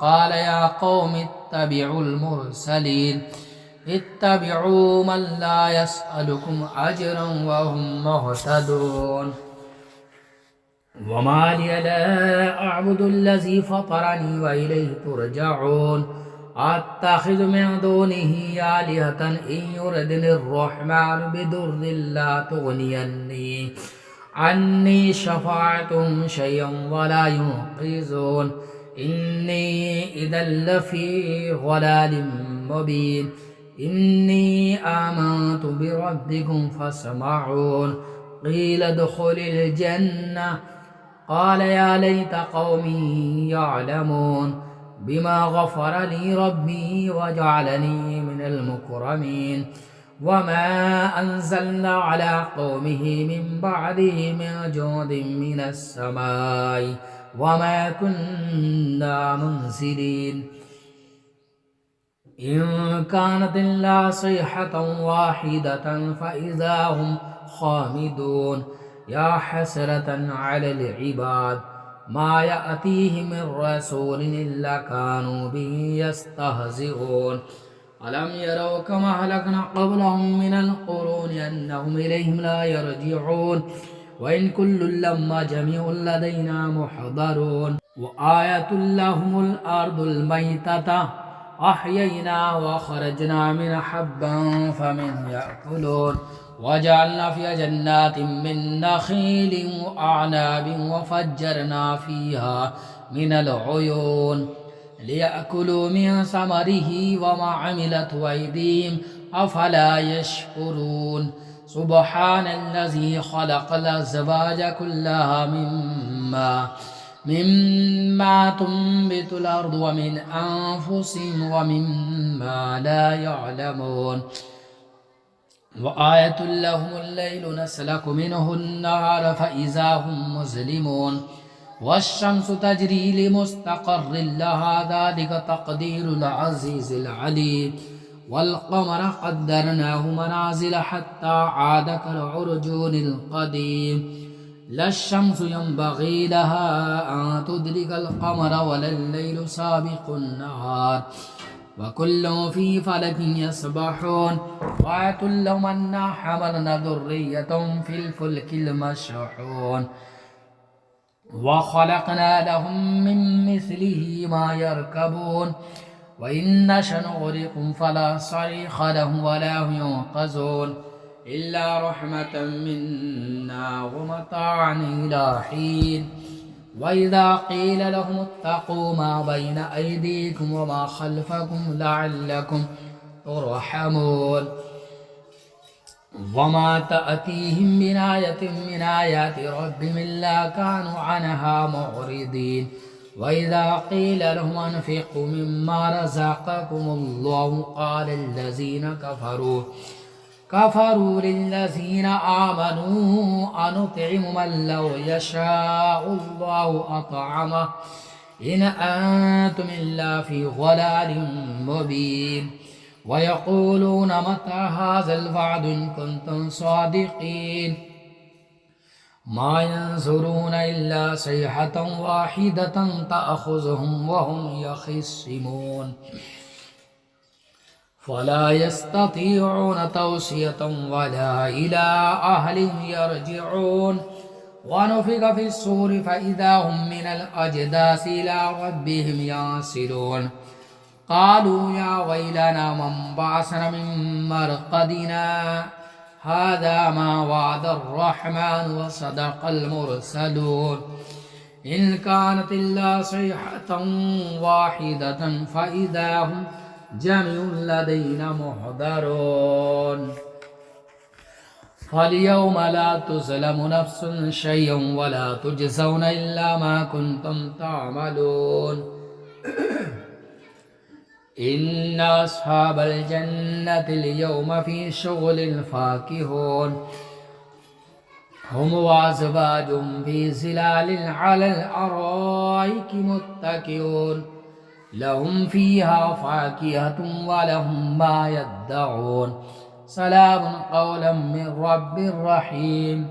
قال يا قوم اتبعوا المرسلين اتبعوا من لا يسألكم أجرا وهم مهتدون وما لي لا أعبد الذي فطرني وإليه ترجعون أتخذ من دونه آلهة إن يردني الرحمن بضر لا تغنيني عني شفاعتهم شيئا ولا ينقذون إني إذا لفي ضلال مبين إني آمنت بربكم فاسمعون قيل ادخل الجنة قال يا ليت قومي يعلمون بما غفر لي ربي وجعلني من المكرمين وما أنزلنا على قومه من بعده من جود من السماء وما كنا منزلين إن كانت إلا صيحة واحدة فإذا هم خامدون يا حسرة على العباد ما يأتيهم من رسول إلا كانوا به يستهزئون ألم يروا كما أهلكنا قبلهم من القرون أنهم إليهم لا يرجعون وإن كل لما جميع لدينا محضرون وآية لهم الأرض الميتة أحيينا وخرجنا من حبا فمن يأكلون وجعلنا فيها جنات من نخيل وأعناب وفجرنا فيها من العيون ليأكلوا من ثمره وما عملت أيديهم أفلا يشكرون سبحان الذي خلق الأزواج كلها مما تنبت الأرض ومن أنفسهم ومما لا يعلمون وآية لهم الليل نسلك منه النهار فإذا هم مظلمون والشمس تجري لمستقر لها ذلك تقدير العزيز العليم والقمر قدرناه منازل حتى عاد كالعرجون القديم لا الشمس ينبغي لها أن تدرك القمر ولا الليل سابق النهار وكل في فلك يسبحون وآية لهم أنا حملنا ذرية في الفلك المشحون وخلقنا لهم من مثله ما يركبون وإن نشأ نغرقهم فلا صريخ لهم ولا هم ينقذون إلا رحمة منا ومتاعا إلى حين وإذا قيل لهم اتقوا ما بين أيديكم وما خلفكم لعلكم ترحمون وما تأتيهم من آية من آيات ربهم إلا كانوا عنها معرضين وإذا قيل لهم أنفقوا مما رزقكم الله قال الذين كفروا للذين آمنوا أنطعم من لو يشاء الله أطعمه إن أنتم إلا في ضلال مبين ويقولون متى هذا الوعد إن كنتم صادقين ما ينظرون إلا صيحة واحدة تأخذهم وهم يخصمون فلا يستطيعون توصية ولا إلى أهلهم يرجعون ونفخ في الصور فإذا هم من الأجداث إلى ربهم ينسلون قالوا يا ويلنا من بعثنا من مرقدنا هذا ما وعد الرحمن وصدق المرسلون إن كانت إلا صيحة واحدة فإذا هم جميع لدينا محضرون فاليوم لا تظلم نفس شيئا ولا تجزون إلا ما كنتم تعملون إن أصحاب الجنة اليوم في شغل فاكهون هم وأزواجهم في ظلال على الأرائك متكئون لهم فيها فاكهة ولهم ما يدعون سلام قولا من رب رحيم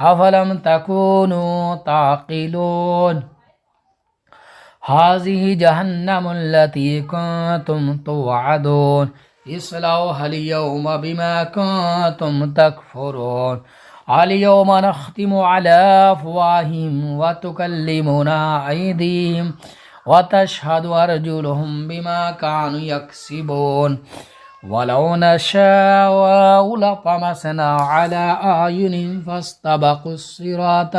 أفلم تكونوا تعقلون هذه جهنم التي كنتم توعدون اصلوها اليوم بما كنتم تكفرون اليوم نختم على أفواههم وتكلمنا أيديهم وتشهد أرجلهم بما كانوا يكسبون ولو نشاء لطمسنا على أعينهم فاستبقوا الصراط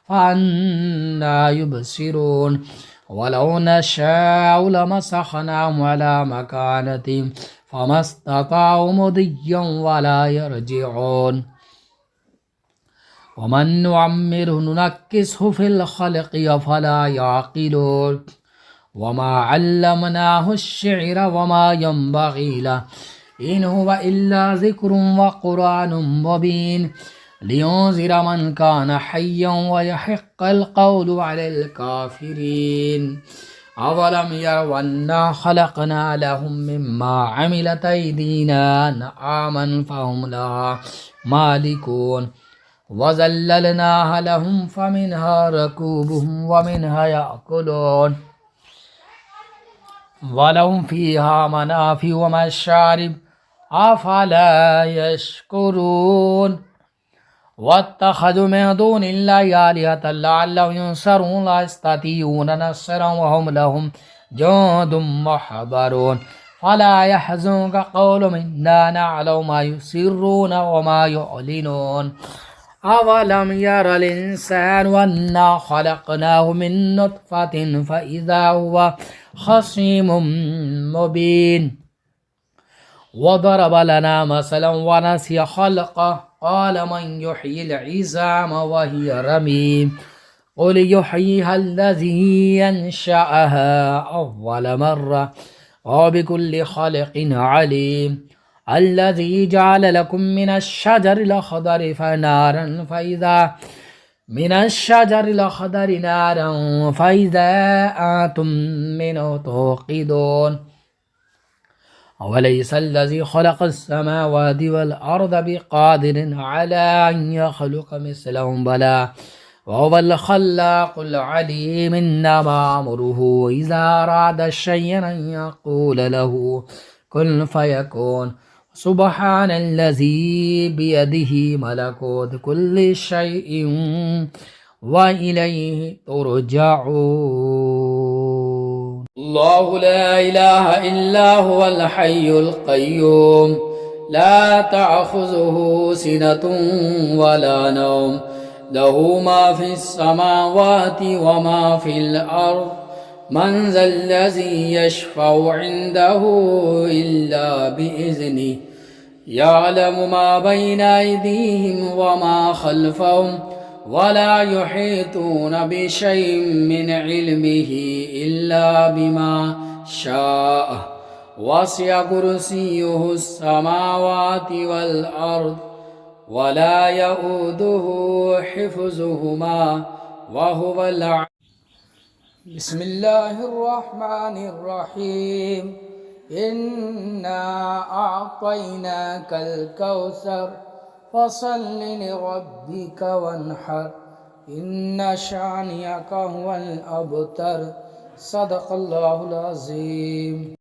فأنى يبصرون ولو نشاء لمسخناهم على مكانتهم فما استطاعوا مضيا ولا يرجعون ومن نعمره ننكسه في الخلق أفلا يعقلون وما علمناه الشعر وما ينبغي له إن هو إلا ذكر وقرآن مبين لينذر من كان حيا ويحق القول على الكافرين أولم يروا أنا خلقنا لهم مما عملت أيدينا أنعاما فهم لها مالكون وذللناها لهم فمنها ركوبهم ومنها يأكلون ولهم فيها منافع ومشارب أفلا يشكرون واتخذوا من دون الله آلهة لعلهم ينصرون لا يستطيعون نصرا وهم لهم جند محضرون فلا يحزنك قولهم إنا نعلم ما يسرون وما يعلنون أولم ير الإنسان أنا خلقناه من نطفة فإذا هو خصيم مبين وضرب لنا مثلا ونسي خلقه قال من يحيي العظام وهي رميم قل يحييها الذي ينشأها أول مرة وبكل خلق عليم الذي جعل لكم من الشجر الأخضر نارا فإذا أنتم منه توقدون أوليس الذي خلق السماوات والأرض بقادر على أن يخلق مثلهم بلى وهو الخلاق العليم إنما أمره إذا أراد شيئا أن يقول له كن فيكون سبحان الذي بيده ملكوت كل شيء وإليه ترجعون الله لا إله إلا هو الحي القيوم لا تأخذه سنة ولا نوم له ما في السماوات وما في الأرض من ذا الذي يشفع عنده إلا بإذنه يعلم ما بين أيديهم وما خلفهم ولا يحيطون بشيء من علمه إلا بما شاء وسع كرسيه السماوات والأرض ولا يؤوده حفظهما وهو العلي. بسم الله الرحمن الرحيم إنا أعطيناك الكوثر فصل لربك وانحر إن شانئك هو الأبتر صدق الله العظيم.